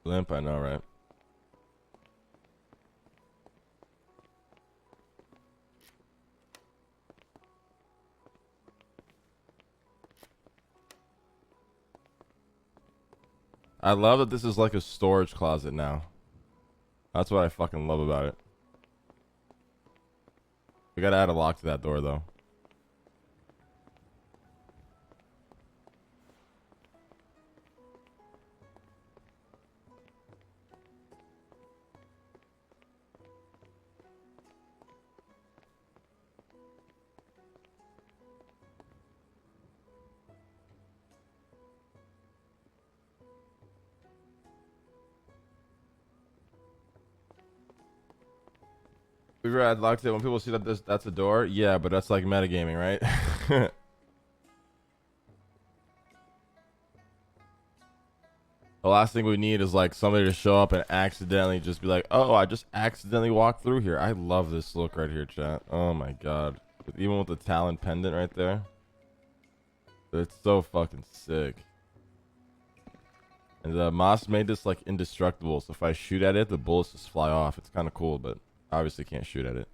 Limp, I know, right? I love that this is like a storage closet now. That's what I fucking love about it. We gotta add a lock to that door, though. We were at locked it when people see that that's a door. Yeah, but that's like metagaming, right? The last thing we need is like somebody to show up and accidentally just be like, "Oh, I just accidentally walked through here." I love this look right here, chat. Oh my god, even with the talon pendant right there, it's so fucking sick. And Moss made this like indestructible, so if I shoot at it, the bullets just fly off. It's kind of cool, but obviously can't shoot at it.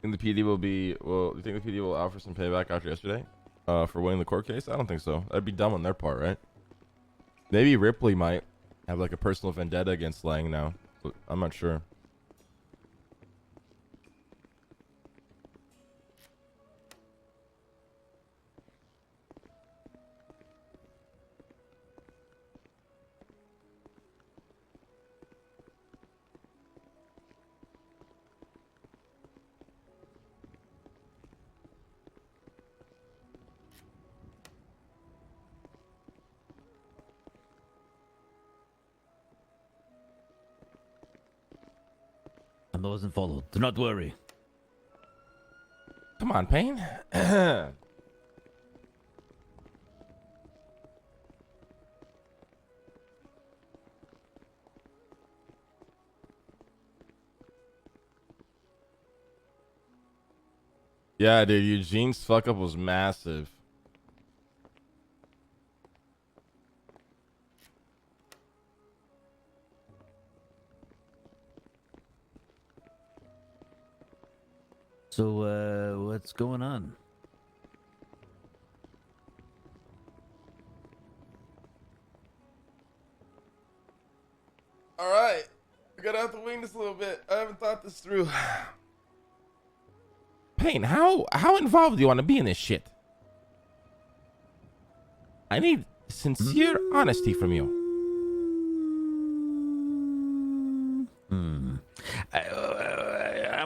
Think the PD will be well? You think the PD will offer some payback after yesterday, for winning the court case? I don't think so. That'd be dumb on their part, right? Maybe Ripley might have like a personal vendetta against Lang now, but I'm not sure. And I wasn't followed. Do not worry. Come on, Payne. Yeah, dude, Eugene's fuck up was massive. So, what's going on? All right, I gotta have to wing this a little bit. I haven't thought this through. Payne, how involved do you want to be in this shit? I need sincere honesty from you.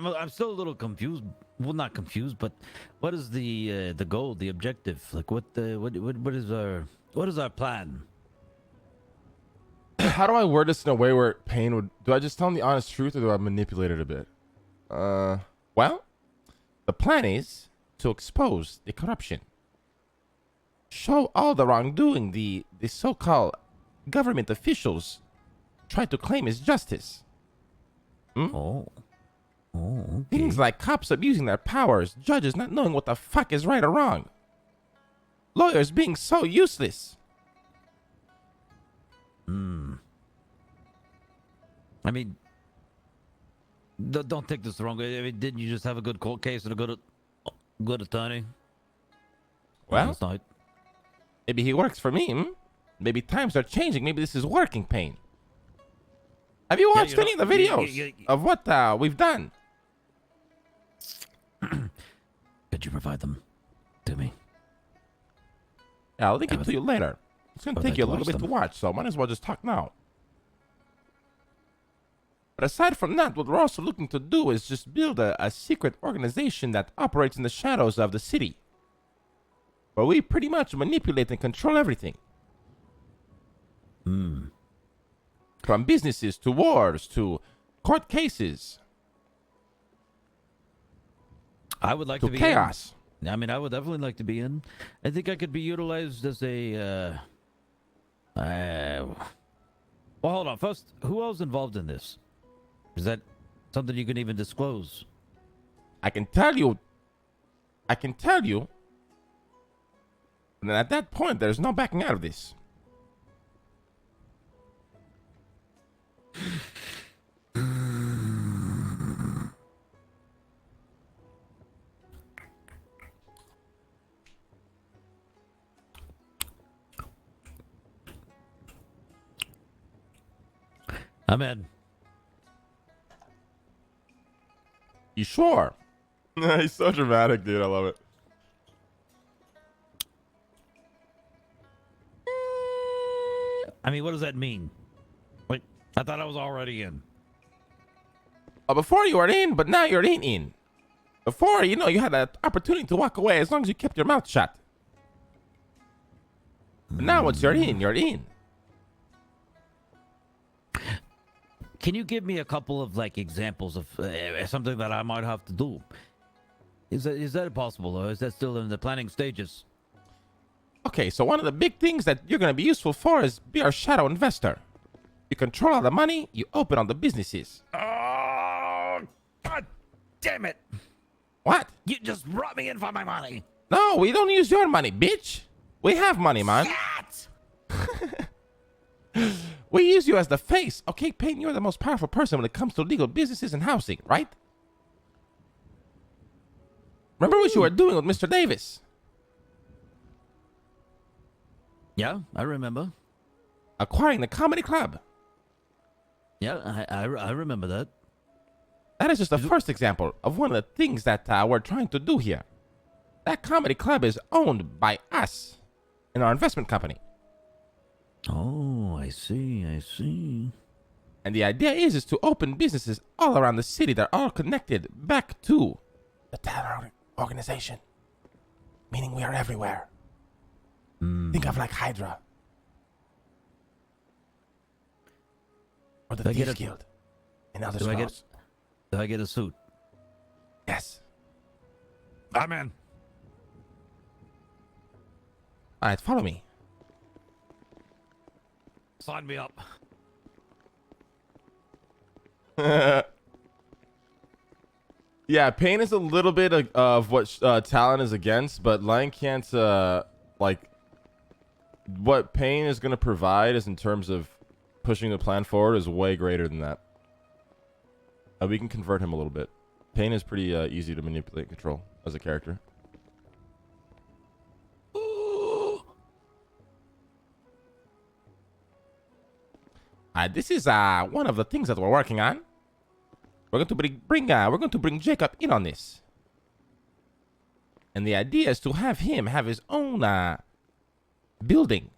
I'm still a little confused. Well, not confused, but what is the goal, the objective? Like, what is our plan? How do I word this in a way where Payne would? Do I just tell him the honest truth, or do I manipulate it a bit? Well, the plan is to expose the corruption, show all the wrongdoing the so-called government officials try to claim as justice. Oh, okay. Things like cops abusing their powers, judges not knowing what the fuck is right or wrong, lawyers being so useless. I mean, don't take this the wrong way. I mean, didn't you just have a good court case and a good attorney? Well, last night. maybe he works for me. Maybe times are changing. Maybe this is working, Payne. Have you watched any of the videos of what we've done? Could you provide them to me? Yeah, I'll link it to you later. It's going to take you a little bit them. to watch, so might as well just talk now. But aside from that, what we're also looking to do is just build a secret organization that operates in the shadows of the city, where we pretty much manipulate and control everything. From businesses to wars to court cases I would like to to be chaos. in. I mean, I would definitely like to be in. I think I could be utilized as a. Well, hold on. First, who else involved in this? Is that Something you can even disclose. I can tell you. And at that point, there's no backing out of this. I'm in. You sure? He's so dramatic, dude. I love it. I mean, what does that mean? Wait, I thought I was already in. Before you were in, but now you're in. Before, you had that opportunity to walk away as long as you kept your mouth shut. But now once you're in, you're in. Can you give me a couple of examples of something that I might have to do? Is that possible, or is that still in the planning stages? Okay, so one of the big things that you're going to be useful for is be our shadow investor. You control all the money, you open all the businesses. Oh, God damn it. What? You just brought me in for my money. No, we don't use your money, bitch. We have money, man. We use you as the face. Okay, Payne, you're the most powerful person when it comes to legal businesses and housing, right? Remember what you were doing with Mr. Davis? Yeah, I remember. Acquiring the comedy club. Yeah, I remember that. That is just the first example of one of the things that we're trying to do here. That comedy club is owned by us in our investment company. Oh, I see. And the idea is to open businesses all around the city that are all connected back to the Talon organization. Meaning we are everywhere. Think of like Hydra. Or the Thieves Guild. And Elder Scrolls. Do I get a suit? Yes. I'm in. Alright, follow me. Sign me up. Yeah, Payne is a little bit of what Talon is against, but Lion can't, what Payne is going to provide is in terms of pushing the plan forward is way greater than that. We can convert him a little bit. Payne is pretty easy to manipulate and control as a character. This is one of the things that we're working on. We're going to bring Jacob in on this. And the idea is to have him have his own building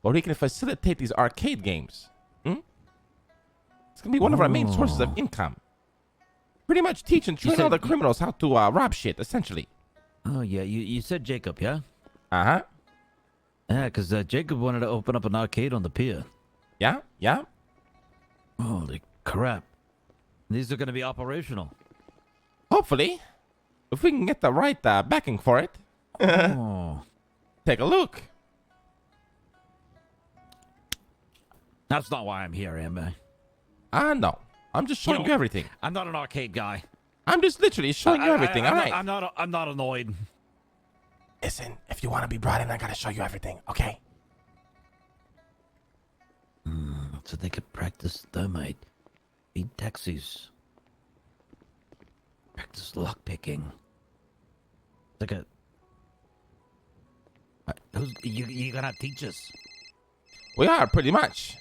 where he can facilitate these arcade games. It's going to be one of our main sources of income. Pretty much teach and train all the criminals how to rob shit, essentially. Oh, yeah. You said Jacob, yeah? Uh-huh. Yeah, because Jacob wanted to open up an arcade on the pier. Yeah. Holy crap. These are going to be operational. Hopefully. If we can get the right backing for it. Take a look. That's not why I'm here, am I? No. I'm just showing you everything. I'm not an arcade guy. I'm just literally showing you everything, all right? I'm not annoyed. Listen, if you want to be brought in, I gotta show you everything, okay? So they could practice thermite, feed taxis, practice lockpicking. Like a... You gonna teach us? We are, pretty much.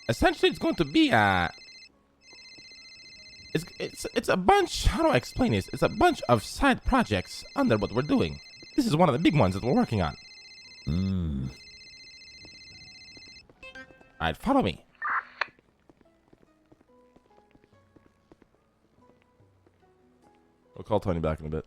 Essentially, it's going to be, It's a bunch, how do I explain this? It's a bunch of side projects under what we're doing. This is one of the big ones that we're working on. Alright, follow me. We'll call Tony back in a bit.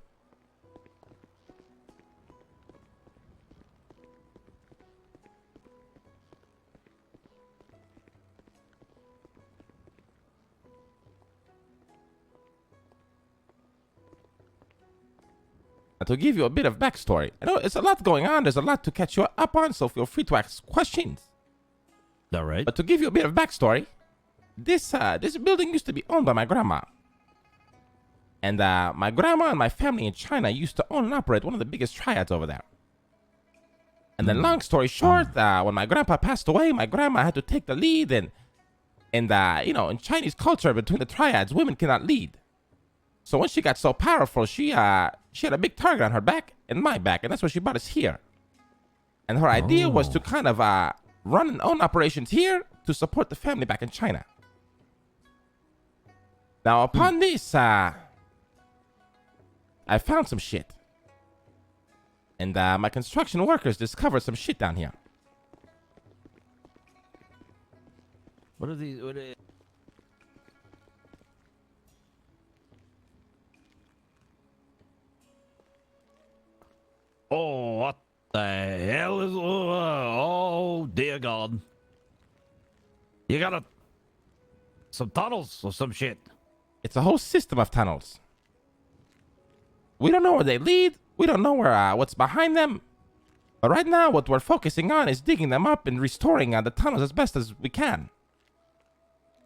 To give you a bit of backstory. I know it's a lot going on. There's a lot to catch you up on, so feel free to ask questions. All right. But to give you a bit of backstory, this building used to be owned by my grandma. And my grandma and my family in China used to own and operate one of the biggest triads over there. And then, long story short, when my grandpa passed away, my grandma had to take the lead. And you know, in Chinese culture, between the triads, women cannot lead. So when she got so powerful, she had a big target on her back and my back, and that's why she brought us here. And her idea was to kind of run and own operations here to support the family back in China. Now, upon this, I found some shit. And my construction workers discovered some shit down here. What are these? Oh, what the hell is... Oh, dear God. You got some tunnels or some shit. It's a whole system of tunnels. We don't know where they lead. We don't know where what's behind them. But right now, what we're focusing on is digging them up and restoring the tunnels as best as we can.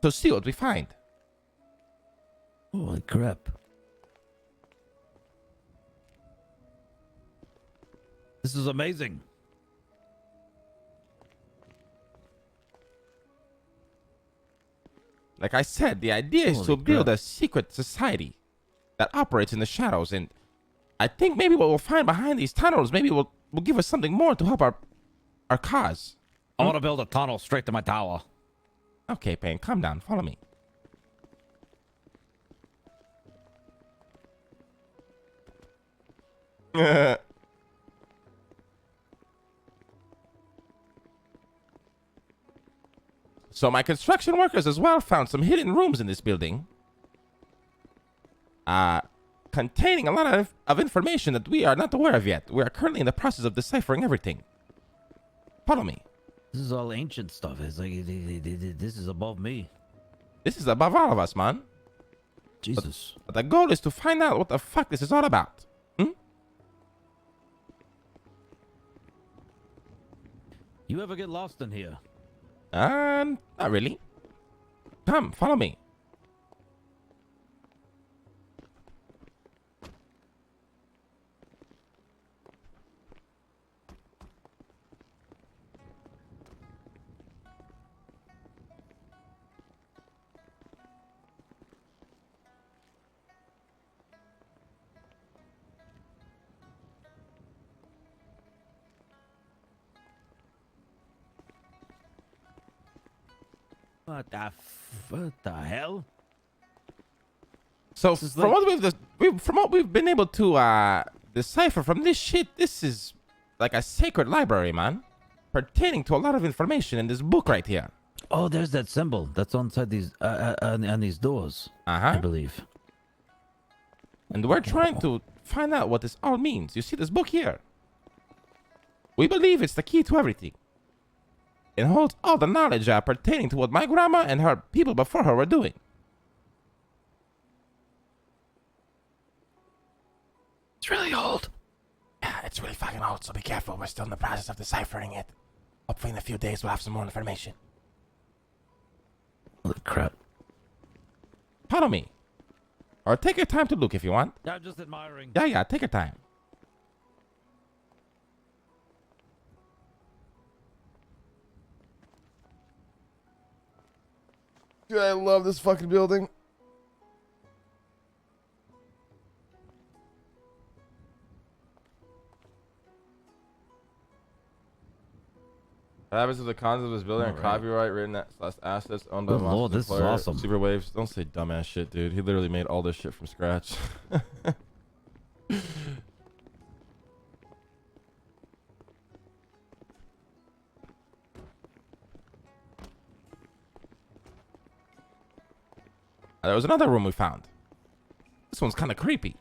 To see what we find. Holy crap. This is amazing. Like I said, the idea is to build a secret society that operates in the shadows, and I think maybe what we'll find behind these tunnels maybe will give us something more to help our cause. I want to build a tunnel straight to my tower. Okay, Payne, calm down. Follow me. So my construction workers as well found some hidden rooms in this building. Containing a lot of information that we are not aware of yet. We are currently in the process of deciphering everything. Follow me. This is all ancient stuff. It's like, this is above me. This is above all of us, man. Jesus. But the goal is to find out what the fuck this is all about. You ever get lost in here? Not really. Come, follow me. What the hell? So from what we've been able to decipher from this shit, this is like a sacred library, man, pertaining to a lot of information in this book right here. Oh, there's that symbol that's inside these on these doors. I believe. And we're trying to find out what this all means. You see this book here? We believe it's the key to everything. It holds all the knowledge pertaining to what my grandma and her people before her were doing. It's really old. Yeah, it's really fucking old, so be careful. We're still in the process of deciphering it. Hopefully in a few days we'll have some more information. Holy crap. Follow me. Or take your time to look if you want. I'm just admiring. Yeah, take your time. Dude, I love this fucking building. What happens if the concept of this building are copyright written / assets owned by Lord, this is awesome. Super Waves. Don't say dumbass shit, dude. He literally made all this shit from scratch. There was another room we found. This one's kind of creepy.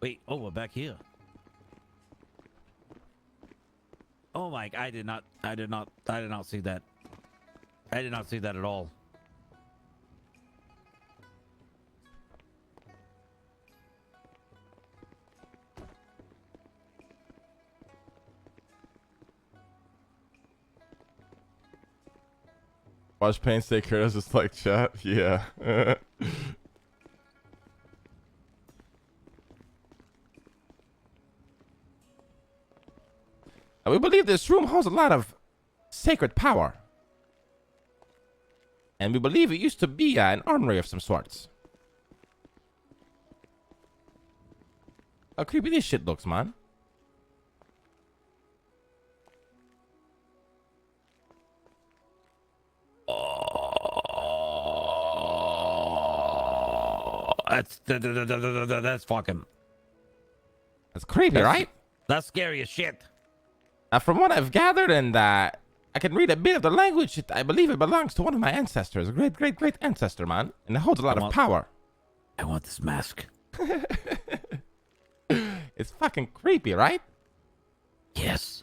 Wait, oh, we're back here. Oh my, I did not see that. I did not see that at all. Watch Payne stay curious just like chat. Yeah. We believe this room holds a lot of sacred power. And we believe it used to be an armory of some sorts. How creepy this shit looks, man. Oh, that's fucking. That's creepy, right? That's scary as shit. From what I've gathered, and I can read a bit of the language, I believe it belongs to one of my ancestors, a great ancestor, man. And it holds a lot of power. I want this mask. It's fucking creepy, right? Yes.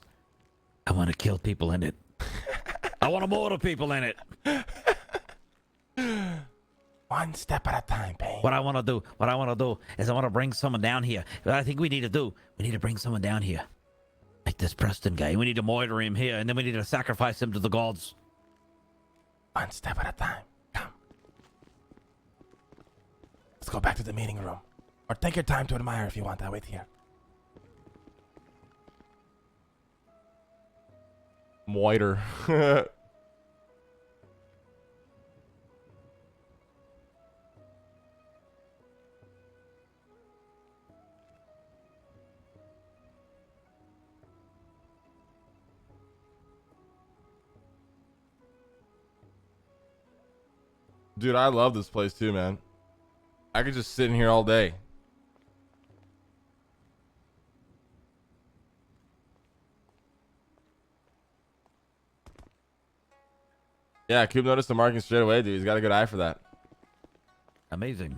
I want to kill people in it. I want to murder people in it. One step at a time, Payne. What I want to do is I want to bring someone down here. What I think we need to bring someone down here. Like this Preston guy. We need to murder him here, and then we need to sacrifice him to the gods. One step at a time. Come. Let's go back to the meeting room. Or take your time to admire if you want. I'll wait here. Moiter. Dude, I love this place too, man. I could just sit in here all day. Yeah, Coop noticed the marking straight away, dude. He's got a good eye for that. Amazing.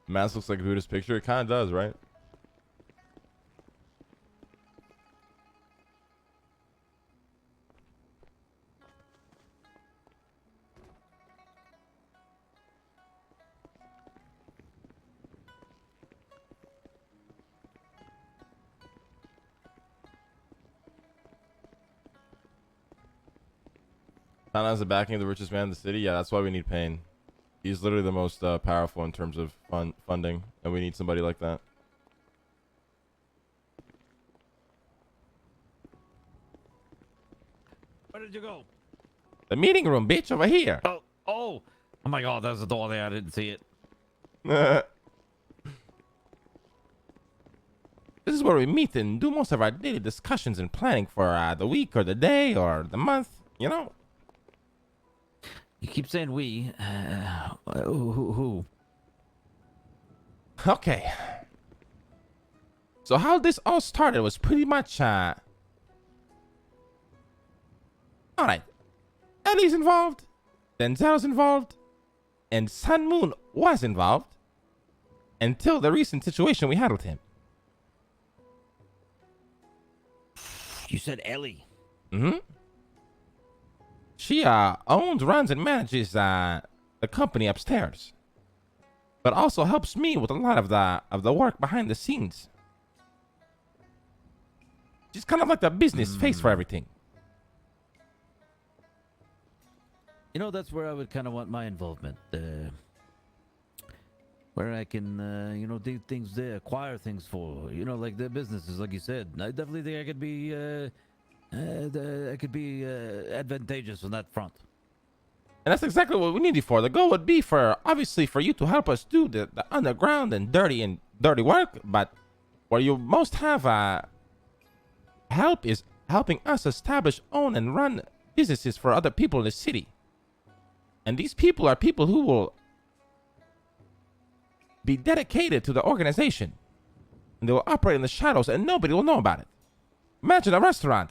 Mask looks like Buddha's picture. It kind of does, right? Tana has the backing of the richest man in the city. Yeah, that's why we need Payne. He's literally the most powerful in terms of funding, and we need somebody like that. Where did you go? The meeting room, bitch, over here. Oh my God, there's a door there. I didn't see it. This is where we meet and do most of our daily discussions and planning for the week or the day or the month, you know? You keep saying we. Who? Okay. So how this all started was pretty much, all right. Ellie's involved, Denzel's involved, and Sun Moon was involved until the recent situation we had with him. You said Ellie. Mm-hmm. She owns, runs, and manages the company upstairs, but also helps me with a lot of the work behind the scenes. She's kind of like the business face for everything. You know, that's where I would kind of want my involvement. Where I can, you know, do things there, acquire things for, you know, like their businesses, like you said. I definitely think I could be advantageous on that front. And that's exactly what we need you for. The goal would be obviously for you to help us do the underground and dirty work, but where you most have help is helping us establish, own, and run businesses for other people in the city. And these people are people who will be dedicated to the organization, and they will operate in the shadows, and nobody will know about it. Imagine a restaurant,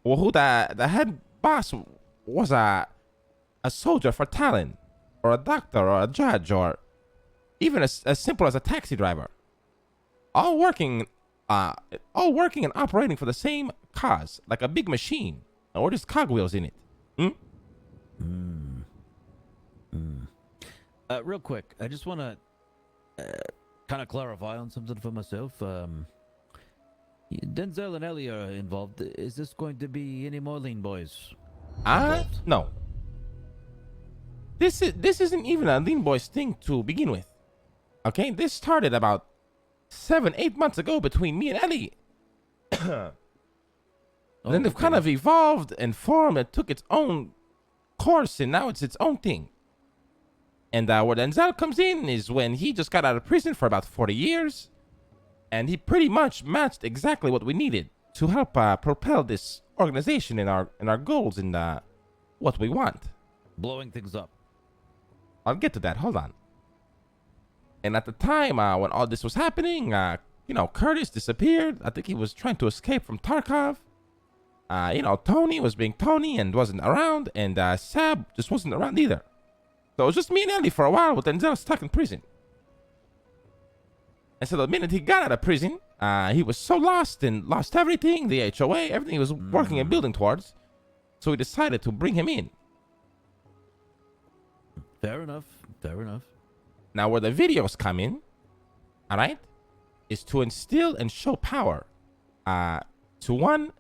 well, who the head boss was a soldier for Talon, or a doctor, or a judge, or even as simple as a taxi driver, all working and operating for the same cause, like a big machine, or just cogwheels in it. Real quick, I just want to kind of clarify on something for myself. Denzel and Ellie are involved. Is this going to be any more lean boys? No. This isn't even a Lean Boys thing to begin with. Okay, this started about 7-8 months ago between me and Ellie. And then they've kind of evolved and formed and took its own course, and now it's its own thing. And where Denzel comes in is when he just got out of prison for about 40 years, and he pretty much matched exactly what we needed to help propel this organization in our goals and what we want. Blowing things up. I'll get to that. Hold on. And at the time when all this was happening, Curtis disappeared. I think he was trying to escape from Tarkov. Tony was being Tony and wasn't around, and Sab just wasn't around either. So it was just me and Ellie for a while with Denzel stuck in prison. And so the minute he got out of prison, he was so lost and lost everything, the HOA, everything he was working and building towards. So we decided to bring him in. Fair enough. Fair enough. Now where the videos come in, all right, is to instill and show power to one,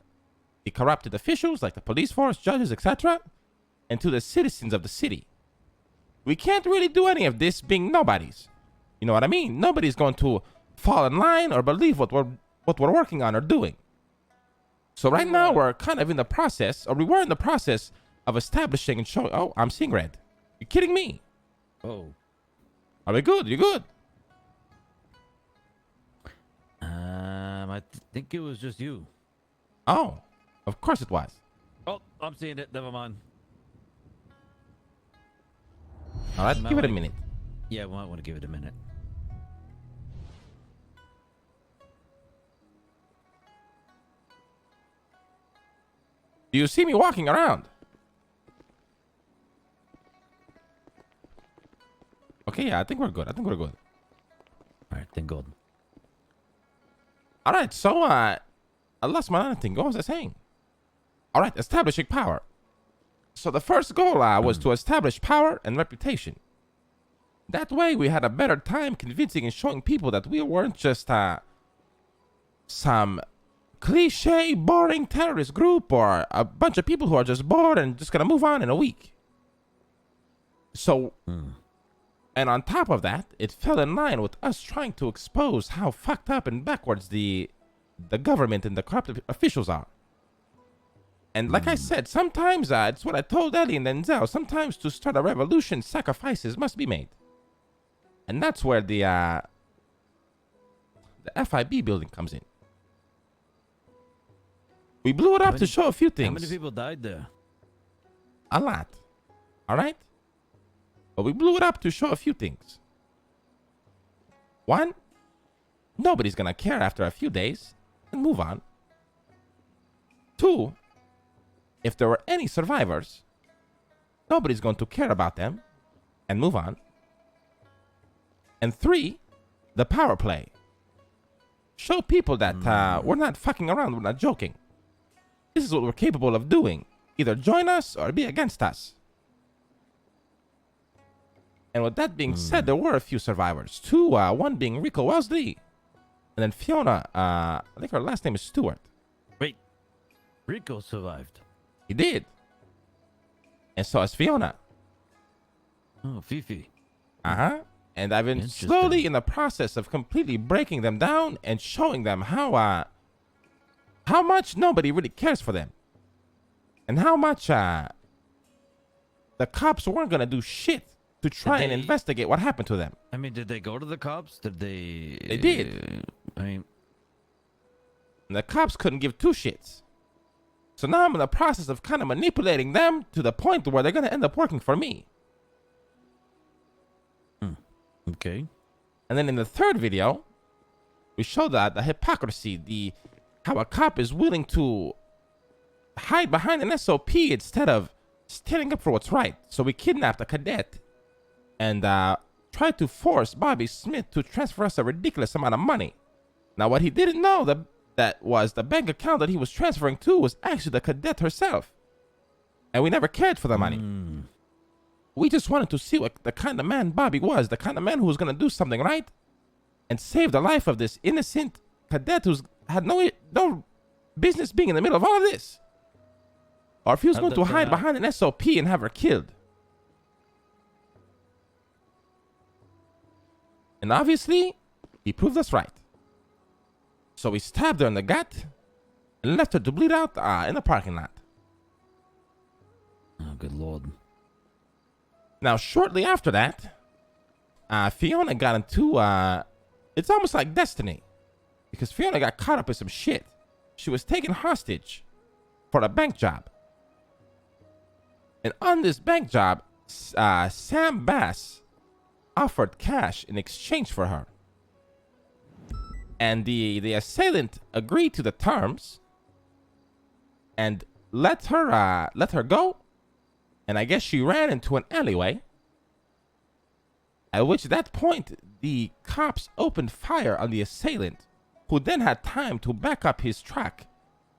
the corrupted officials like the police force, judges, etc., and to the citizens of the city. We can't really do any of this being nobodies. You know what I mean? Nobody's going to fall in line or believe what we're working on or doing. So right now we're kind of in the process, or we were in the process of establishing and showing. Oh, I'm seeing red. You kidding me? Oh. Are we good? You good? I think it was just you. Oh, of course it was. Oh, I'm seeing it. Never mind. All right, give it a minute. Yeah, we might want to give it a minute. Do you see me walking around? Okay, yeah, I think we're good. All right, thank God. All right, so I lost my other thing. What was I saying? All right, establishing power. So the first goal was to establish power and reputation. That way we had a better time convincing and showing people that we weren't just some cliche, boring terrorist group or a bunch of people who are just bored and just gonna move on in a week. So, and on top of that, it fell in line with us trying to expose how fucked up and backwards the government and the corrupt officials are. And like I said, sometimes, it's what I told Ellie and Denzel, sometimes to start a revolution, sacrifices must be made. And that's where the FIB building comes in. We blew it up to show a few things. How many people died there? A lot. All right? But we blew it up to show a few things. One, nobody's gonna care after a few days and move on. Two, if there were any survivors, nobody's going to care about them and move on. And three, the power play. Show people that we're not fucking around, we're not joking. This is what we're capable of doing. Either join us or be against us. And with that being said, there were a few survivors. Two, one being Rico Wellesley. And then Fiona, I think her last name is Stewart. Wait, Rico survived. He did. And so has Fiona. Oh, Fifi. Uh-huh. And I've been slowly in the process of completely breaking them down and showing them how much nobody really cares for them. And how much the cops weren't going to do shit to try and investigate what happened to them. I mean, did they go to the cops? Did they... They did. I mean... And the cops couldn't give two shits. So now I'm in the process of kind of manipulating them to the point where they're going to end up working for me. Okay. And then in the third video, we show that the hypocrisy, how a cop is willing to hide behind an SOP instead of standing up for what's right. So we kidnapped a cadet and tried to force Bobby Smith to transfer us a ridiculous amount of money. Now, what he didn't know that was the bank account that he was transferring to was actually the cadet herself. And we never cared for the money. We just wanted to see what the kind of man Bobby was, the kind of man who was going to do something right and save the life of this innocent cadet who's had no business being in the middle of all of this. Or if he was going to hide behind an SOP and have her killed. And obviously, he proved us right. So we stabbed her in the gut and left her to bleed out in the parking lot. Oh, good Lord. Now, shortly after that, Fiona got into, it's almost like destiny. Because Fiona got caught up in some shit. She was taken hostage for a bank job. And on this bank job, Sam Bass offered cash in exchange for her. And the assailant agreed to the terms and let her go. And I guess she ran into an alleyway. At which that point, the cops opened fire on the assailant, who then had time to back up his truck,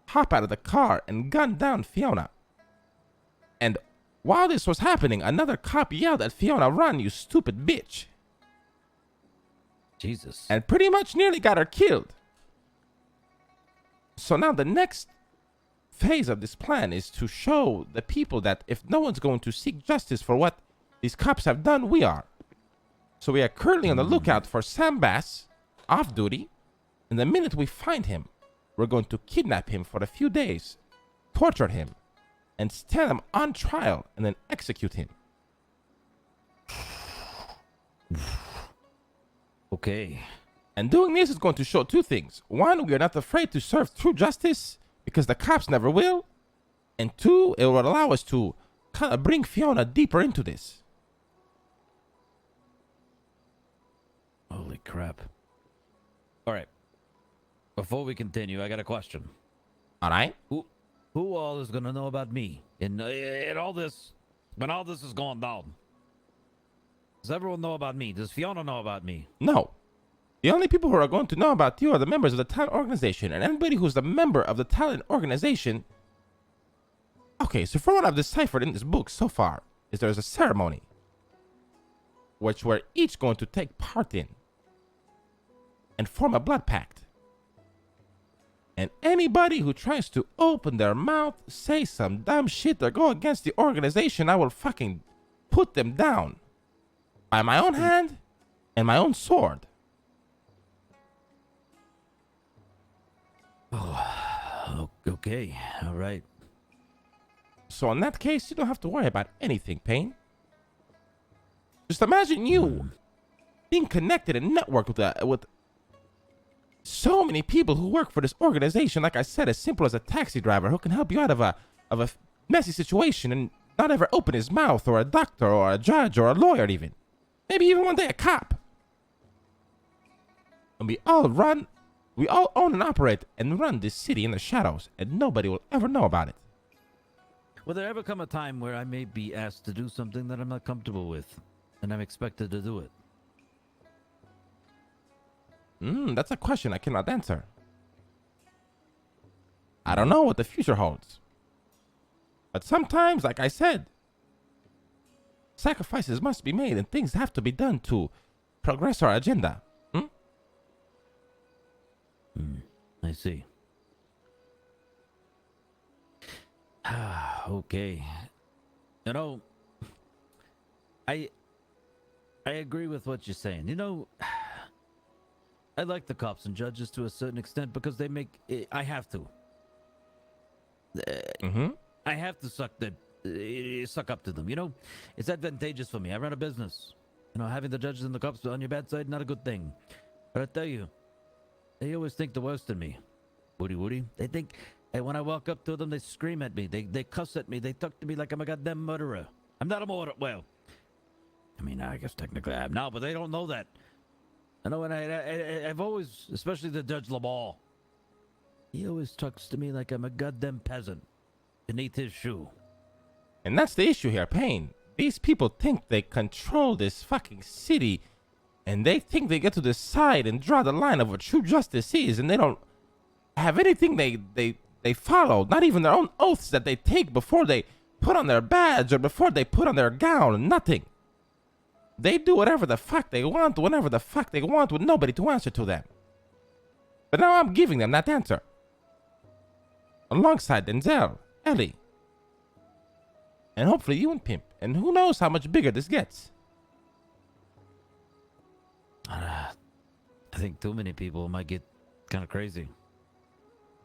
hop out of the car, and gun down Fiona. And while this was happening, another cop yelled at Fiona, "Run, you stupid bitch." Jesus. And pretty much nearly got her killed. So now the next phase of this plan is to show the people that if no one's going to seek justice for what these cops have done, we are. So we are currently on the lookout for Sam Bass, off duty, and the minute we find him, we're going to kidnap him for a few days, torture him, and stand him on trial, and then execute him. Okay. And doing this is going to show two things. One, we are not afraid to serve true justice, because the cops never will. And two, it will allow us to kind of bring Fiona deeper into this. Holy crap. All right. Before we continue, I got a question. All right? Who all is going to know about me in all this, when all this is going down? Does everyone know about me? Does Fiona know about me? No. The only people who are going to know about you are the members of the talent organization, and anybody who's a member of the talent organization. Okay, so from what I've deciphered in this book so far, is there's a ceremony which we're each going to take part in and form a blood pact. And anybody who tries to open their mouth, say some dumb shit, or go against the organization, I will fucking put them down by my own hand and my own sword. Oh, okay. All right. So in that case, you don't have to worry about anything, Payne. Just imagine you being connected and networked with so many people who work for this organization. Like I said, as simple as a taxi driver who can help you out of a messy situation and not ever open his mouth, or a doctor, or a judge, or a lawyer even. Maybe even one day a cop. And we all own and operate and run this city in the shadows, and nobody will ever know about it. Will there ever come a time where I may be asked to do something that I'm not comfortable with, and I'm expected to do it? That's a question I cannot answer. I don't know what the future holds. But sometimes, like I said, sacrifices must be made and things have to be done to progress our agenda. I see. Okay. You know, I agree with what you're saying. You know, I like the cops and judges to a certain extent because they make I have to. I have to suck up to them. You know, it's advantageous for me. I run a business. You know, having the judges and the cops on your bad side, not a good thing. But I tell you, they always think the worst of me. Woody. They think, hey, when I walk up to them, they scream at me. They cuss at me. They talk to me like I'm a goddamn murderer. I'm not a murderer. Well, I mean, I guess technically I am now, but they don't know that. I know, and I've always, especially the Judge LaBall, he always talks to me like I'm a goddamn peasant beneath his shoe. And that's the issue here, Payne. These people think they control this fucking city, and they think they get to decide and draw the line of what true justice is, and they don't have anything they follow, not even their own oaths that they take before they put on their badge or before they put on their gown. Nothing. They do whatever the fuck they want, whenever the fuck they want, with nobody to answer to them. But now I'm giving them that answer. Alongside Denzel, Ellie, and hopefully you and Pimp. And who knows how much bigger this gets. I think too many people might get kind of crazy.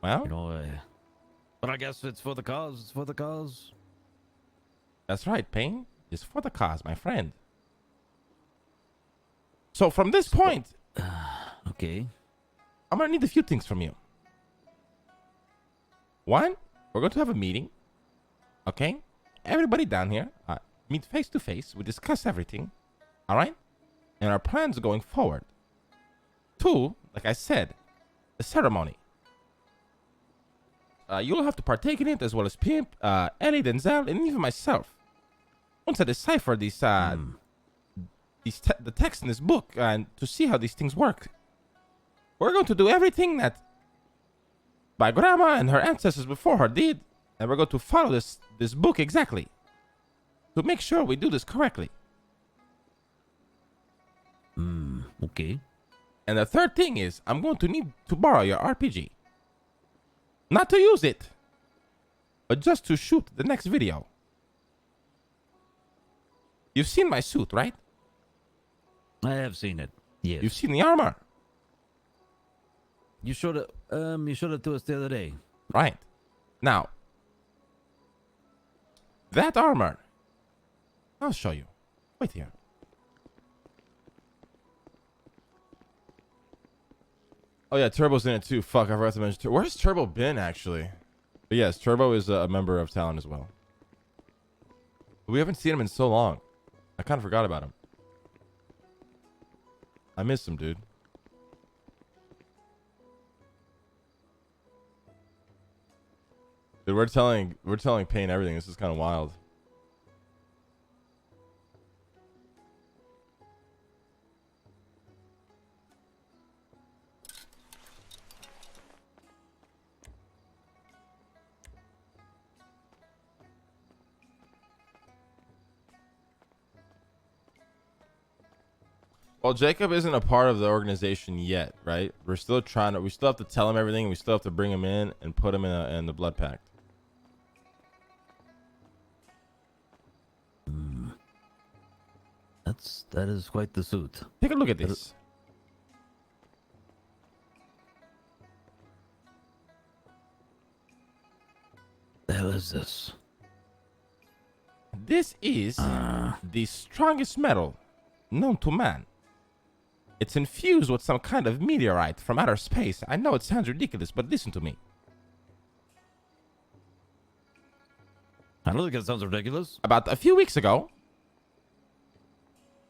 Well, You know, but I guess it's for the cause. It's for the cause. that's right, Payne. It's for the cause, my friend. So from this point, Okay. I'm gonna need a few things from you. One, we're going to have a meeting. Okay? Everybody down here, meet face to face. We discuss everything. All right? And our plans going forward. Two, like I said, the ceremony. You'll have to partake in it as well as Pimp, Ellie, Denzel, and even myself. Once I decipher these, the text in this book and to see how these things work, we're going to do everything that my grandma and her ancestors before her did, and we're going to follow this book exactly to make sure we do this correctly. Okay. And the third thing is, I'm going to need to borrow your RPG. Not to use it, but just to shoot the next video. You've seen my suit, right? I have seen it. Yes. You've seen the armor. You showed it. You showed it to us the other day. Right. Now, that armor, I'll show you. Wait here. Oh yeah, Turbo's in it too. Fuck, I forgot to mention Turbo. Where's Turbo been, actually? But yes, Turbo is a member of Talon as well. We haven't seen him in so long. I kind of forgot about him. I miss him, dude. Dude, we're telling Payne everything. This is kind of wild. Well, Jacob isn't a part of the organization yet, right? We still have to tell him everything. We still have to bring him in and put him in the blood pact. That is quite the suit. Take a look at this. The hell is this? This is the strongest metal known to man. It's infused with some kind of meteorite from outer space. I know it sounds ridiculous, but listen to me. I don't think it sounds ridiculous. About a few weeks ago,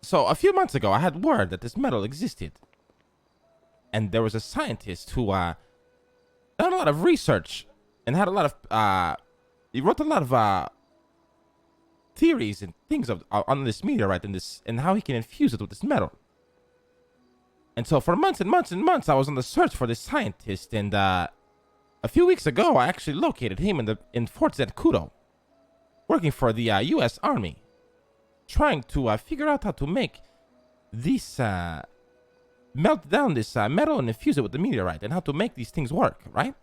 so a few months ago, I had word that this metal existed. And there was a scientist who done a lot of research and had a lot of, he wrote a lot of theories and things on this meteorite and how he can infuse it with this metal. And so for months and months and months, I was on the search for this scientist. And a few weeks ago, I actually located him in Fort Zancudo, working for the U.S. Army, trying to figure out how to make this, melt down this metal and infuse it with the meteorite, and how to make these things work, right?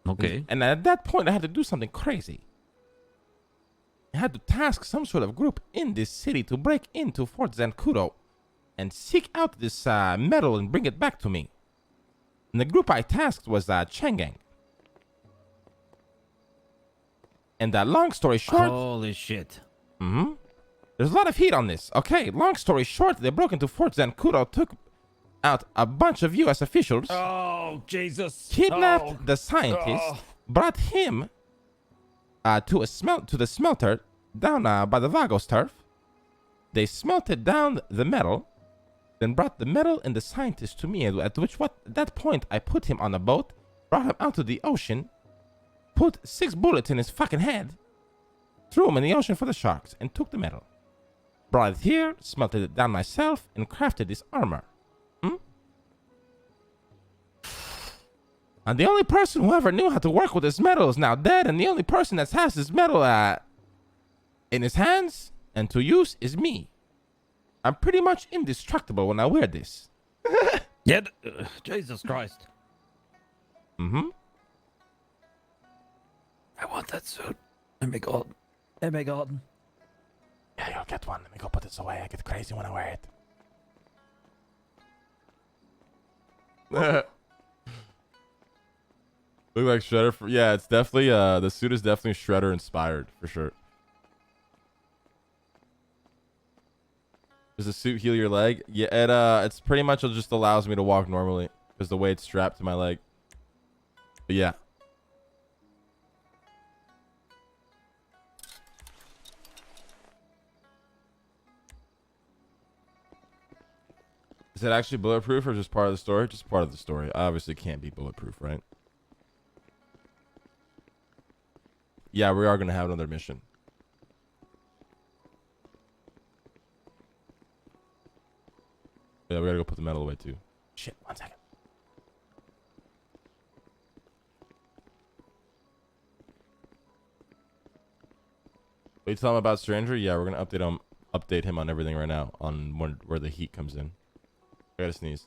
Okay. And at that point, I had to do something crazy. I had to task some sort of group in this city to break into Fort Zancudo and seek out this metal and bring it back to me. And the group I tasked was Chang'an. And long story short... Holy shit. There's a lot of heat on this. Okay, long story short, they broke into Fort Zancudo, took out a bunch of U.S. officials, Oh, Jesus. kidnapped the scientist, brought him to the smelter down by the Vagos turf. They smelted down the metal, then brought the metal and the scientist to me. At that point, I put him on a boat, brought him out to the ocean, put 6 bullets in his fucking head, threw him in the ocean for the sharks, and took the metal. Brought it here, smelted it down myself, and crafted this armor. And the only person who ever knew how to work with this metal is now dead, and the only person that has this metal in his hands and to use is me. I'm pretty much indestructible when I wear this. Yeah, Jesus Christ. Mm-hmm. I want that suit. Let me go. Let me go. Yeah, you'll get one. Let me go put this away. I get crazy when I wear it. Look like Shredder. Yeah, it's definitely, the suit is definitely Shredder inspired, for sure. Does the suit heal your leg? Yeah, it's pretty much, it just allows me to walk normally because the way it's strapped to my leg. But yeah. Is it actually bulletproof or just part of the story? Just part of the story. I obviously can't be bulletproof, right? Yeah, we are going to have another mission. Yeah, we gotta go put the metal away too. Shit, 1 second. What you tell him about Stranger? Yeah, we're gonna update him on everything right now on where the heat comes in. I gotta sneeze.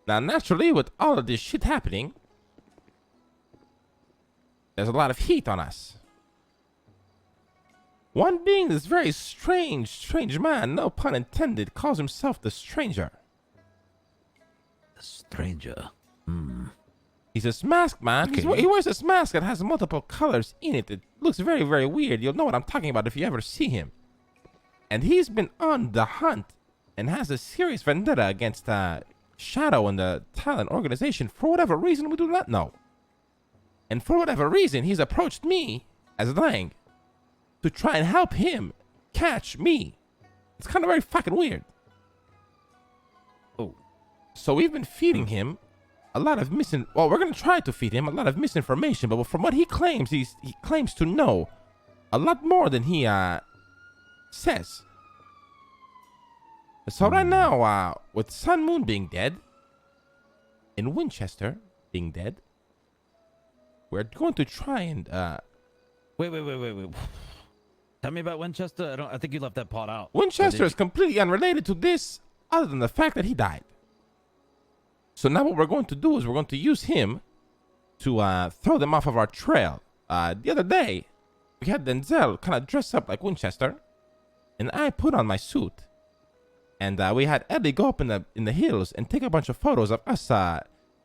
Now, naturally, with all of this shit happening, there's a lot of heat on us. One being this very strange man, no pun intended, calls himself the Stranger. The Stranger. He's this masked man. Okay. He wears this mask that has multiple colors in it. It looks very, very weird. You'll know what I'm talking about if you ever see him. And he's been on the hunt and has a serious vendetta against Shadow and the Talon organization for whatever reason we do not know. And for whatever reason, he's approached me as Lang to try and help him catch me. It's kind of very fucking weird. Oh. So we've been feeding him a lot of well, we're going to try to feed him a lot of misinformation, but from what he claims, he claims to know a lot more than he says. So right now, with Sun Moon being dead, and Winchester being dead, we're going to try and Wait. Tell me about Winchester. I think you left that part out. Winchester is completely unrelated to this, other than the fact that he died. So now what we're going to do is we're going to use him to throw them off of our trail. The other day, we had Denzel kind of dress up like Winchester, and I put on my suit. And we had Eddie go up in the hills and take a bunch of photos of us,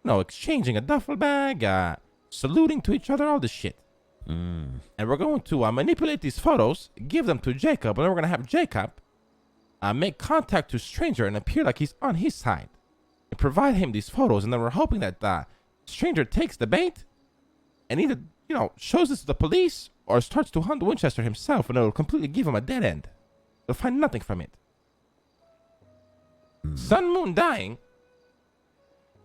exchanging a duffel bag, saluting to each other, all this shit. And we're going to manipulate these photos, give them to Jacob, and then we're going to have Jacob make contact to Stranger and appear like he's on his side. And provide him these photos, and then we're hoping that Stranger takes the bait and either, shows this to the police or starts to hunt Winchester himself, and it'll completely give him a dead end. They'll find nothing from it. Sun Moon dying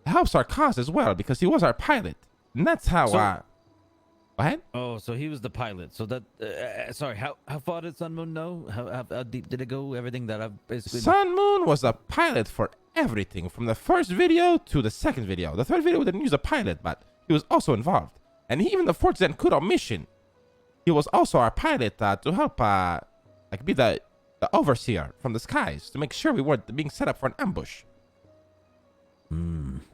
helps our cause as well because he was our pilot, and that's how. Go ahead. Oh, so he was the pilot. So that. Sorry. How far did Sun Moon know? How deep did it go? Everything that I've basically. Sun Moon was a pilot for everything from the first video to the second video. The third video we didn't use a pilot, but he was also involved, and even the fourth Zancudo mission, he was also our pilot to help be the overseer from the skies to make sure we weren't being set up for an ambush.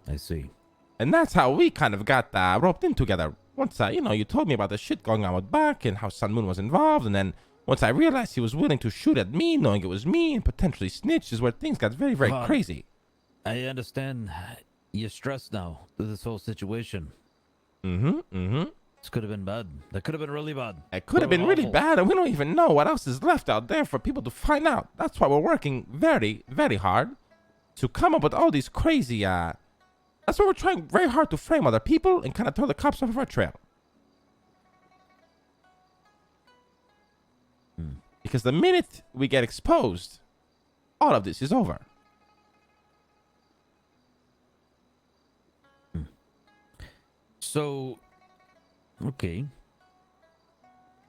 I see. And that's how we kind of got roped in together. Once, you told me about the shit going on with Buck and how Sun Moon was involved. And then once I realized he was willing to shoot at me, knowing it was me and potentially snitch, is where things got very, very crazy. I understand you're stressed now through this whole situation. This could have been bad. That could have been really bad. It could have been really bad, and we don't even know what else is left out there for people to find out. That's why we're working very, very hard to come up with all these crazy, that's why we're trying very hard to frame other people and kind of throw the cops off of our trail. Because the minute we get exposed, all of this is over. So, okay.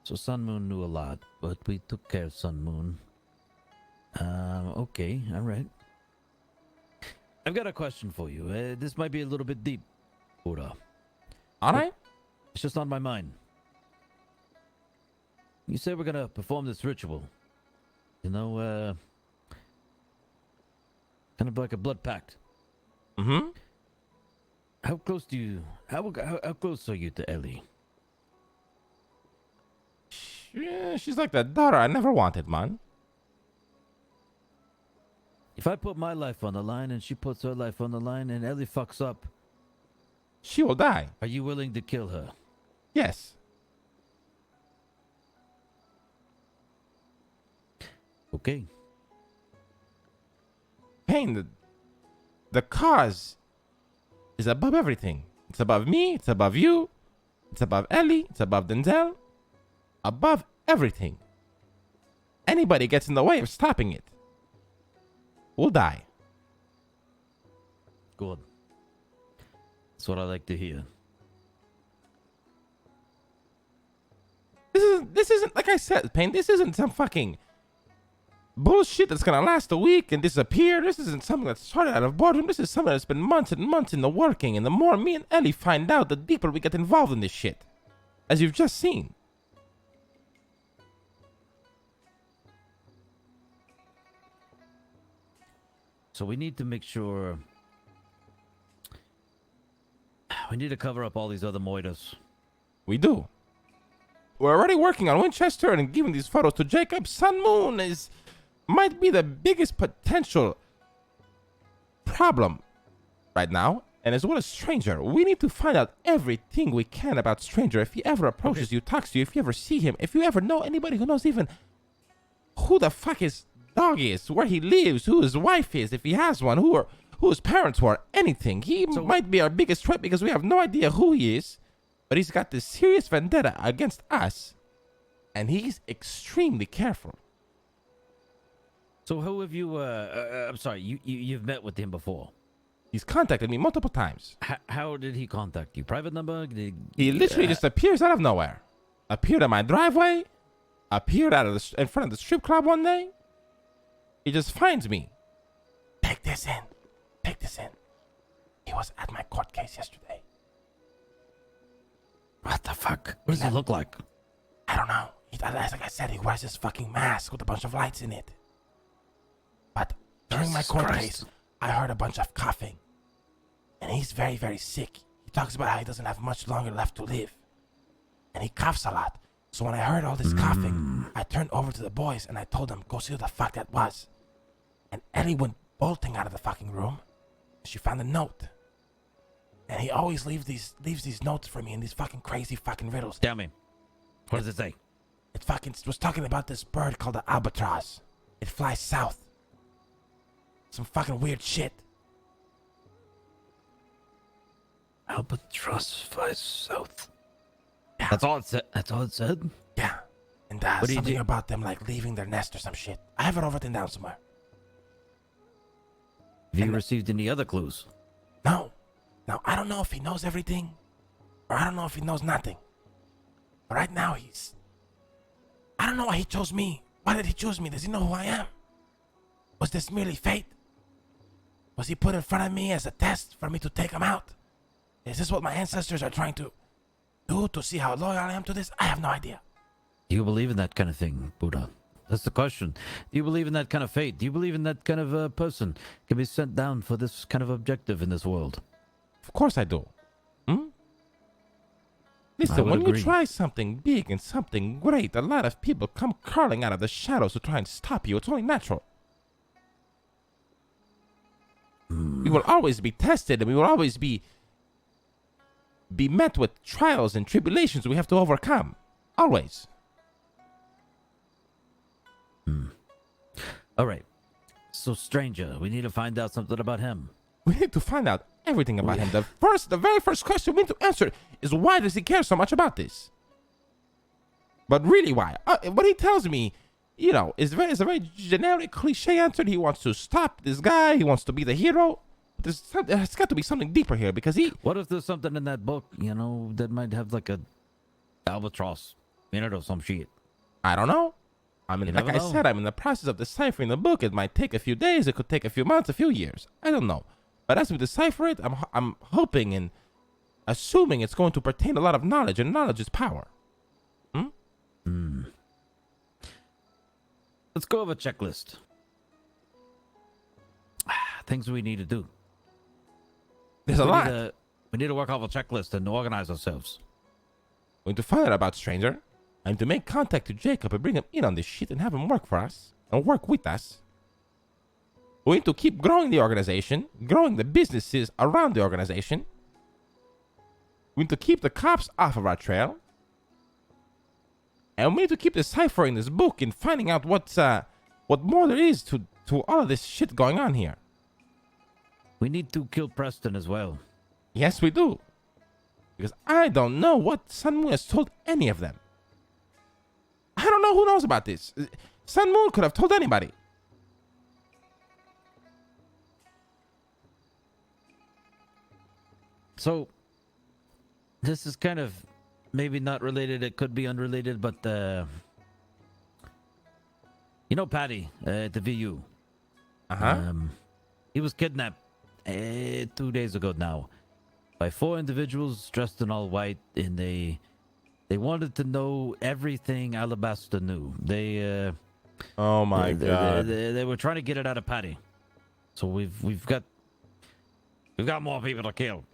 So Sun Moon knew a lot, but we took care of Sun Moon. Okay, all right. I've got a question for you. This might be a little bit deep, Buddha. All right? It's just on my mind. You say we're gonna perform this ritual. You know, kind of like a blood pact. Mm-hmm. How close do you? How close are you to Ellie? Yeah, she's like the daughter I never wanted, man. If I put my life on the line and she puts her life on the line and Ellie fucks up, She will die. are you willing to kill her? Yes. Okay. Payne, the cause is above everything. It's above me. It's above you. It's above Ellie. It's above Denzel. Above everything. Anybody gets in the way of stopping it will die. Good. That's what I like to hear. This isn't like I said, Payne. This isn't some fucking bullshit that's gonna last a week and disappear. This isn't something that started out of boredom. This is something that's been months and months in the working. And the more me and Ellie find out, the deeper we get involved in this shit, as you've just seen. So we need to make sure. We need to cover up all these other moitas. We do. We're already working on Winchester and giving these photos to Jacob. Sun Moon might be the biggest potential problem right now, and as well as Stranger. We need to find out everything we can about Stranger. If he ever approaches you, talks to you, if you ever see him, if you ever know anybody who knows even who the fuck his dog is, where he lives, who his wife is, if he has one, who his parents were, anything. He might be our biggest threat because we have no idea who he is, but he's got this serious vendetta against us, and he's extremely careful. So who have you? I'm sorry. You've met with him before. He's contacted me multiple times. How did he contact you? Private number? He literally just appears out of nowhere. Appeared at my driveway. Appeared in front of the strip club one day. He just finds me. Take this in. Take this in. He was at my court case yesterday. What the fuck? What does he look like? I don't know. Like I said, he wears this fucking mask with a bunch of lights in it. But during my court case, I heard a bunch of coughing. And he's very, very sick. He talks about how he doesn't have much longer left to live. And he coughs a lot. So when I heard all this coughing, I turned over to the boys and I told them, go see who the fuck that was. And Ellie went bolting out of the fucking room. She found a note. And he always leaves these notes for me in these fucking crazy fucking riddles. Tell me. What does it say? It was talking about this bird called the Albatross. It flies south. Some fucking weird shit. Albatross flies south. Yeah. That's all it said. That's all it said. Yeah. And something about them like leaving their nest or some shit. I have it all written down somewhere. Have you received any other clues? No. Now, I don't know if he knows everything, or I don't know if he knows nothing. But right now, I don't know why he chose me. Why did he choose me? Does he know who I am? Was this merely fate? Was he put in front of me as a test for me to take him out? Is this what my ancestors are trying to do to see how loyal I am to this? I have no idea. Do you believe in that kind of thing, Buddha? That's the question. Do you believe in that kind of fate? Do you believe in that kind of person can be sent down for this kind of objective in this world? Of course I do. Listen, when you try something big and something great, a lot of people come crawling out of the shadows to try and stop you. It's only natural. We will always be tested, and we will always be met with trials and tribulations we have to overcome. Always. All right. So, Stranger, we need to find out something about him. We need to find out everything about him. The very first question we need to answer is, why does he care so much about this? But really, why? What he tells me you know, it's a very generic cliche answer. He wants to stop this guy. He wants to be the hero. There's got to be something deeper here because he. What if there's something in that book, you know, that might have like a Albatross in it or some shit? I don't know. I mean, like I said, I'm in the process of deciphering the book. It might take a few days. It could take a few months, a few years. I don't know. But as we decipher it, I'm hoping and assuming it's going to pertain a lot of knowledge, and knowledge is power. Let's go over a checklist. Things we need to do. There's a lot. We need to work off a checklist and organize ourselves. We need to find out about Stranger. I need to make contact to Jacob and bring him in on this shit and have him work for us and work with us. We need to keep growing the organization, growing the businesses around the organization. We need to keep the cops off of our trail. And we need to keep deciphering this book and finding out what more there is to all of this shit going on here. We need to kill Preston as well. Yes, we do. Because I don't know what Sun Moon has told any of them. I don't know who knows about this. Sun Moon could have told anybody. So, this is kind of maybe not related. It could be unrelated, but you know Patty at the VU. He was kidnapped 2 days ago now by 4 individuals dressed in all white, and they wanted to know everything Alabasta knew. Oh my God! They were trying to get it out of Patty. So we've got more people to kill.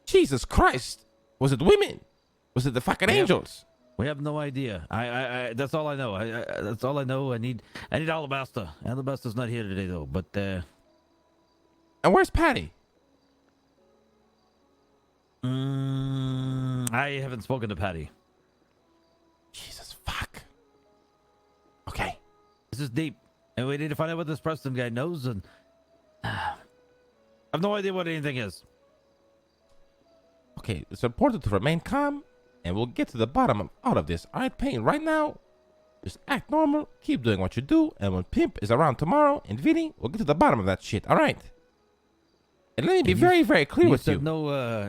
Jesus Christ! Was it women? Was it the fucking angels? We have no idea. I that's all I know. That's all I know. I need Alabasta. Alabasta's not here today though. But and where's Patty? I haven't spoken to Patty. Jesus fuck. Okay. This is deep, and we need to find out what this Preston guy knows. And I have no idea what anything is. Okay, it's important to remain calm, and we'll get to the bottom of all of this. All right, Payne. Right now, just act normal. Keep doing what you do, and when Pimp is around tomorrow and Vinny, we'll get to the bottom of that shit. All right. And let me be very, very clear with you. No,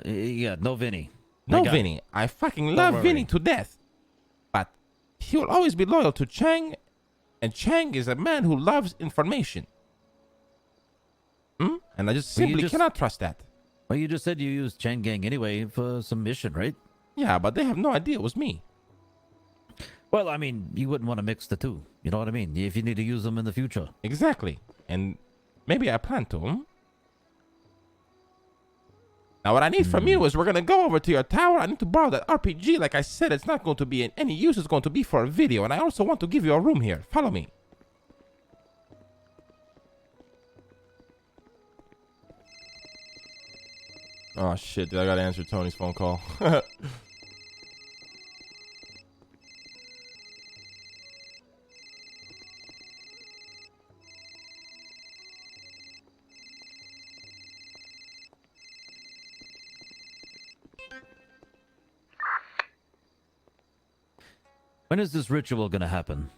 no Vinny. No Vinny. I fucking love Vinny to death. But he will always be loyal to Chang, and Chang is a man who loves information. And I just simply cannot trust that. Well, you just said you used Chang Gang anyway for some mission, right? Yeah, but they have no idea it was me. Well, I mean, you wouldn't want to mix the two. You know what I mean? If you need to use them in the future. Exactly. And maybe I plan to. Now, what I need from you is we're going to go over to your tower. I need to borrow that RPG. Like I said, it's not going to be in any use. It's going to be for a video. And I also want to give you a room here. Follow me. Oh, shit. I got to answer Tony's phone call. When is this ritual going to happen?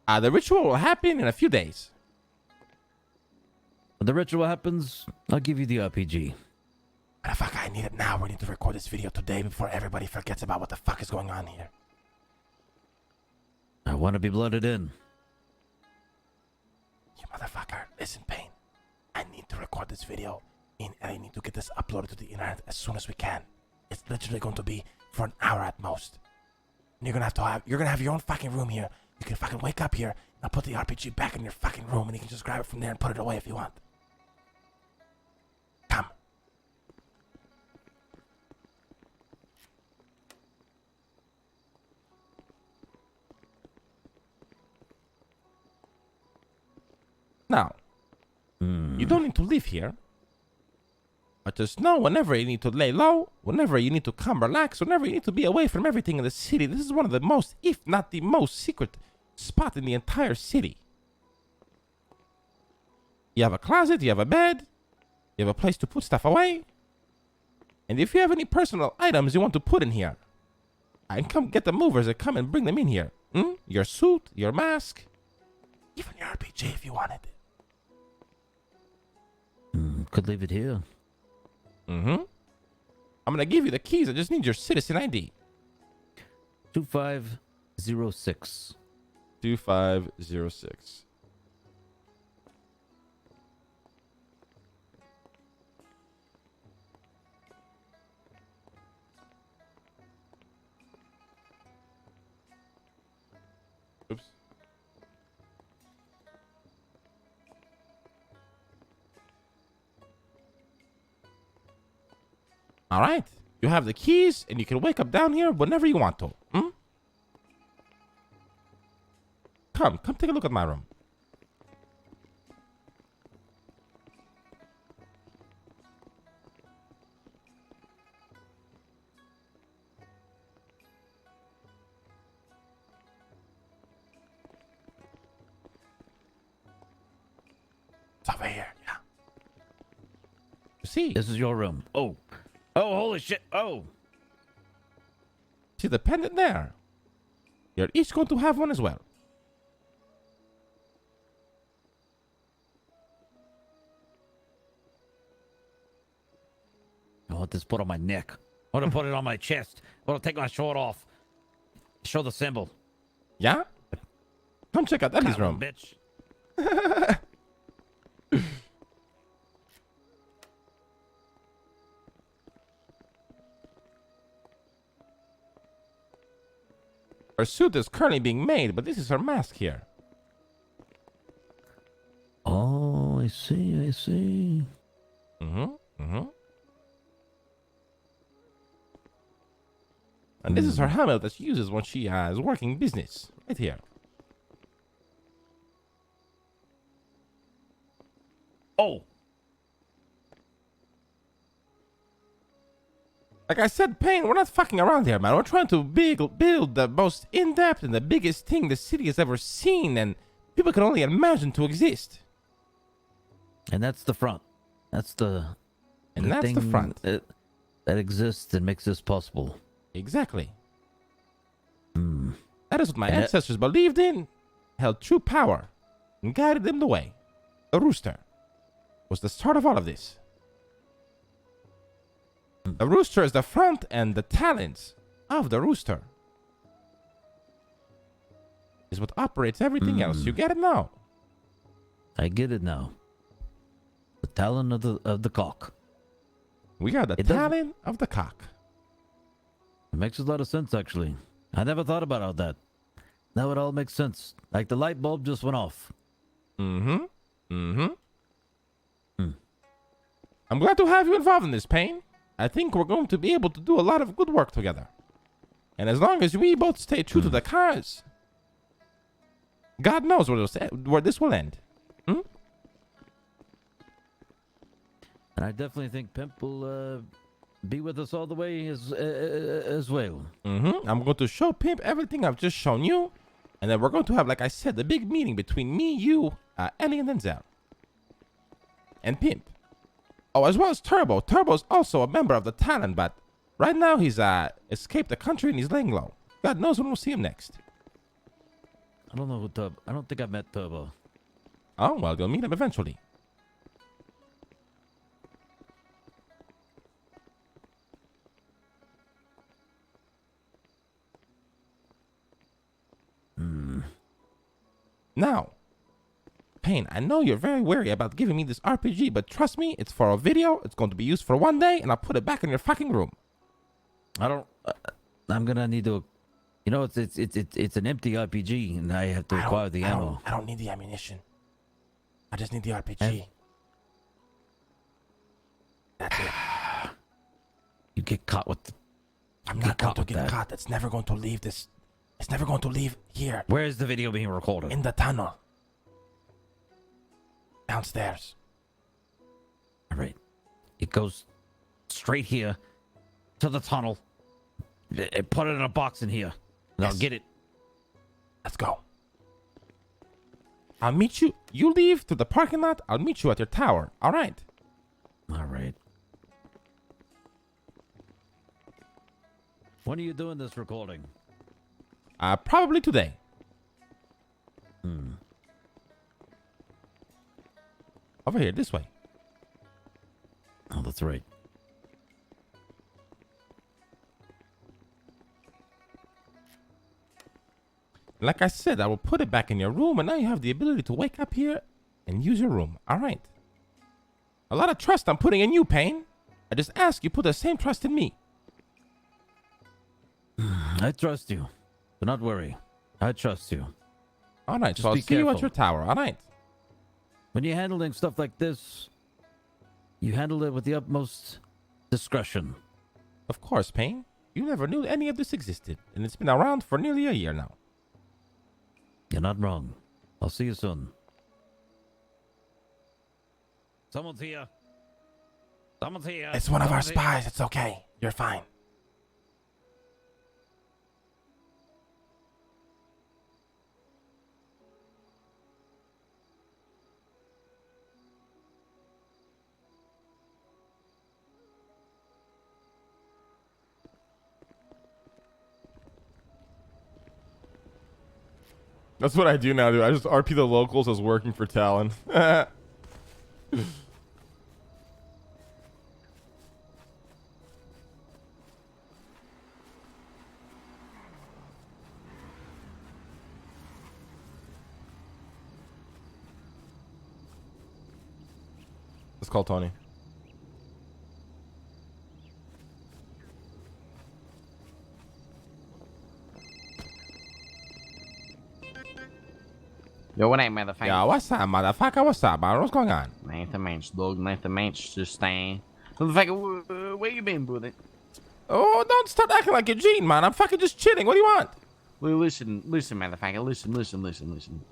The ritual will happen in a few days. When the ritual happens, I'll give you the RPG. Motherfucker, I need it now. We need to record this video today before everybody forgets about what the fuck is going on here. I want to be blooded in. You motherfucker. Listen, Payne. I need to record this video and I need to get this uploaded to the internet as soon as we can. It's literally going to be for an hour at most. And you're gonna have your own fucking room here. You can fucking wake up here and I'll put the RPG back in your fucking room and you can just grab it from there and put it away if you want. Come. Now, you don't need to live here. But just know whenever you need to lay low, whenever you need to come relax, whenever you need to be away from everything in the city, this is one of the most, if not the most secret spot in the entire city. You have a closet, you have a bed, You have a place to put stuff away? And if you have any personal items you want to put in here, I can come get the movers and come and bring them in here. Your suit, your mask, even your RPG if you wanted. Could leave it here. I'm gonna give you the keys. I just need your citizen ID. 2506. 2506. Oops. All right. You have the keys, and you can wake up down here whenever you want to. Come take a look at my room. It's over here, yeah. You see? This is your room. Oh, holy shit. Oh. See the pendant there? You're each going to have one as well. I want this put on my neck. I want to put it on my chest. I want to take my shirt off. Show the symbol. Yeah? Come check out Ellie's Come on, room. bitch. Her suit is currently being made, but this is her mask here. Oh, I see. And this is her helmet that she uses when she is working business. Right here. Oh. Like I said, Payne, we're not fucking around here, man. We're trying to build the most in-depth and the biggest thing the city has ever seen, and people can only imagine to exist. And that's the front. That's the... And that's the front. That exists and makes this possible. Exactly. That is what my ancestors believed in, held true power, and guided them the way. The Rooster was the start of all of this. The Rooster is the front and the talents of the Rooster is what operates everything else. You get it now? I get it now. The talent of the cock. We are the talent of the cock. It makes a lot of sense, actually. I never thought about all that. Now it all makes sense. Like the light bulb just went off. I'm glad to have you involved in this, Payne. I think we're going to be able to do a lot of good work together. And as long as we both stay true to the cause, God knows where this will end. And I definitely think Pimp will be with us all the way as well. I'm going to show Pimp everything I've just shown you. And then we're going to have, like I said, the big meeting between me, you, Ellie, and Denzel. And Pimp. Oh, as well as Turbo. Turbo's also a member of the Talon, but right now he's escaped the country and he's laying low. God knows when we'll see him next. I don't know who Turbo... I don't think I've met Turbo. Oh, well, you'll meet him eventually. Now, Payne, I know you're very wary about giving me this RPG, but trust me, it's for a video, it's going to be used for one day, and I'll put it back in your fucking room. I don't... I'm gonna need to... You know, it's an empty RPG, and I have to acquire the ammo. I don't need the ammunition. I just need the RPG. That's it. You get caught with... I'm not going to get caught. It's never going to leave this. It's never going to leave here. Where is the video being recorded? In the tunnel. Downstairs. All right. It goes straight here to the tunnel. Put it in a box in here. And I'll get it. Let's go. I'll meet you. You leave to the parking lot. I'll meet you at your tower. All right. All right. When are you doing this recording? Probably today. Over here, this way. Oh, that's right. Like I said, I will put it back in your room, and now you have the ability to wake up here and use your room. All right. A lot of trust I'm putting in you, Payne. I just ask you put the same trust in me. I trust you. Do not worry. I trust you. All right, Just so I'll be see you at careful. your tower. All right. When you're handling stuff like this, you handle it with the utmost discretion. Of course, Payne. You never knew any of this existed, and it's been around for nearly a year now. You're not wrong. I'll see you soon. Someone's here. Someone's here. It's one of our Someone's here. spies. It's okay. You're fine. That's what I do now, dude. I just RP the locals as working for Talon. Let's call Tony. Yo, what ain't motherfucker? Yeah, what's up, motherfucker? What's up, man? What's going on? Nothing much, dog. Nothing much. Just staying. Motherfucker, where you been, brother? Oh, don't start acting like Eugene, man. I'm fucking just chilling. What do you want? Well, listen, motherfucker. Listen.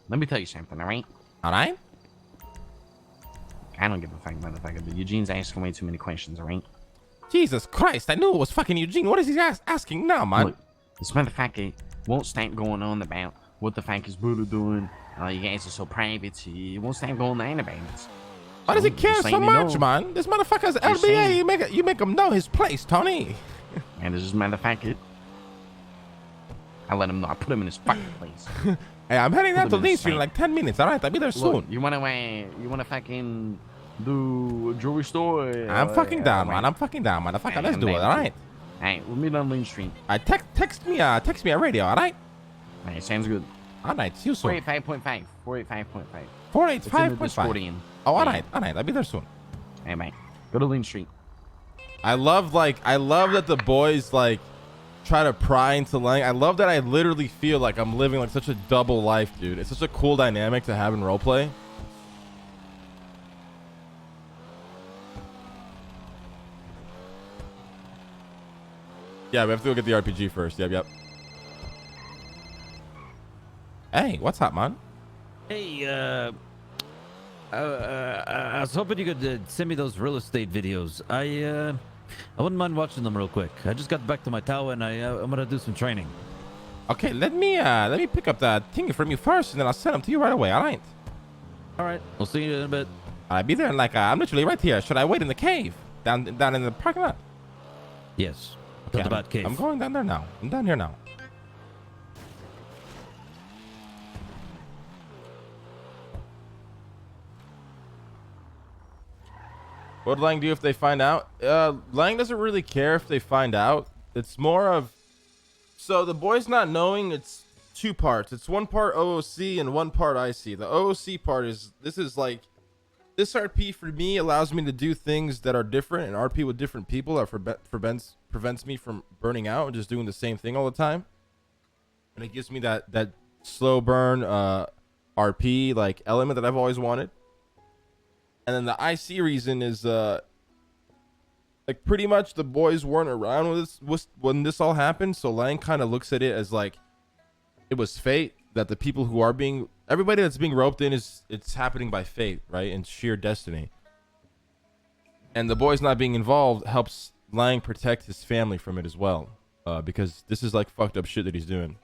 Let me tell you something, alright? All right? I don't give a fuck, motherfucker, but Eugene's asking way too many questions, alright? Jesus Christ, I knew it was fucking Eugene. What is he asking now, man? Look, this motherfucker won't stop going on about what the fuck is Buddha doing. You guys are so private. He won't stop going on about it. Why does he So, care just so letting you much, know. man? This motherfucker's Just LBA. saying. You make him know his place, Tony. And this is motherfucker. I let him know. I put him in his fucking place. Hey, I'm heading down Put to him in Lee his Street in safe. like 10 minutes, all right? I'll be there soon. Look, you wanna fucking do a jewelry store? I'm fucking down, man. I'm fucking down, motherfucker. Hey, Let's I'm do it, down, all too. right? Alright, we'll meet on Lane Street. Text me a radio, all right? Alright, sounds good. All right, see you soon. 485.5. 485.5. 485.5. Discordian. Oh, all Yeah. right, all right. I'll be there soon. Hey, mate. Go to Lane Street. I love that the boys like try to pry into Lang. I love that I literally feel like I'm living like such a double life, dude. It's such a cool dynamic to have in roleplay. Yeah, we have to go get the RPG first. Yep. Hey, what's up, man? Hey, I was hoping you could send me those real estate videos. I wouldn't mind watching them real quick. I just got back to my tower and I'm gonna do some training. Okay, let me pick up the thing from you first, and then I'll send them to you right away. All right. All right, we'll see you in a bit. I'll be there in like I'm literally right here. Should I wait in the cave down in the parking lot? Yes, Okay, to the Bat Cave. I'm going down there now. I'm down here now. What would Lang do if they find out? Lang doesn't really care if they find out. It's more of... So the boys not knowing, it's two parts. It's one part OOC and one part IC. The OOC part is... This is like... This RP for me allows me to do things that are different, and RP with different people that prevents me from burning out and just doing the same thing all the time. And it gives me that slow burn RP like element that I've always wanted. And then the IC reason is like pretty much the boys weren't around when this all happened, so Lang kind of looks at it as like it was fate, that the people who are being everybody that's being roped in it's happening by fate, right? And sheer destiny. And the boys not being involved helps Lang protect his family from it as well, because this is like fucked up shit that he's doing.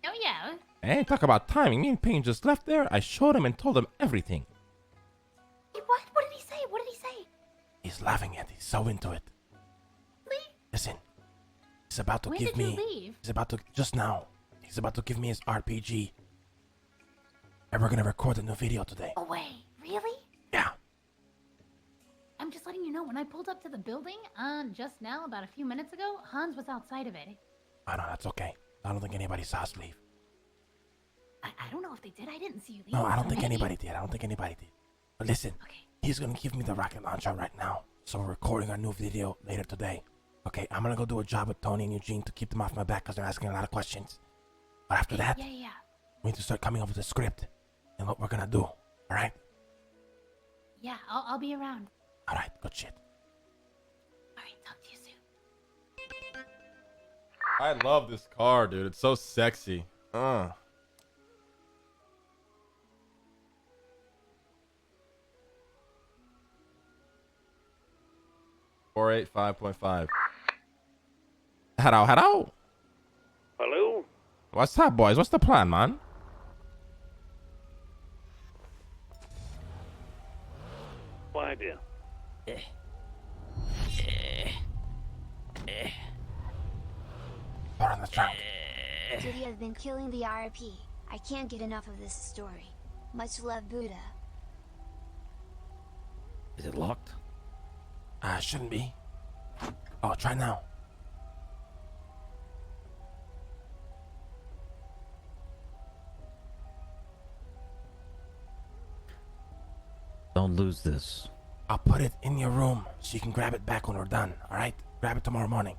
Oh, yeah. Hey, talk about timing. Me and Payne just left there. I showed him and told him everything. Hey, what? What did he say? What did he say? He's laughing at it. He's so into it. Leave. Listen, he's about to When give did you me. leave? He's about to just now. He's about to give me his RPG, and we're gonna record a new video today. Oh, wait. Really? Yeah. I'm just letting you know, when I pulled up to the building, just now, about a few minutes ago, Hans was outside of it. Oh no, that's okay. I don't think anybody saw us leave. I don't know if they did. I didn't see you leave. No, I don't so think maybe- anybody did. I don't think anybody did. But listen, Okay. he's gonna give me the rocket launcher right now. So we're recording our new video later today. Okay, I'm gonna go do a job with Tony and Eugene to keep them off my back because they're asking a lot of questions. But after that, Yeah. we need to start coming up with a script and what we're gonna do. All right? Yeah, I'll be around. All right, good shit. All right, talk to you soon. I love this car, dude. It's so sexy. 485.5. Hello. Hello? What's up, boys? What's the plan, man? What idea? Put on the trunk. Did you have been killing the RP? I can't get enough of this story. Much love, Buddha. Is it locked? Shouldn't be. Oh, try now. Don't lose this. I'll put it in your room so you can grab it back when we're done. All right? Grab it tomorrow morning.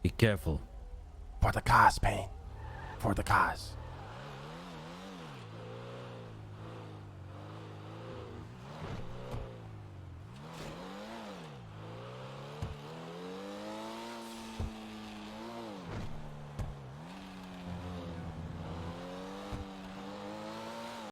Be careful. For the cause, Payne. For the cause.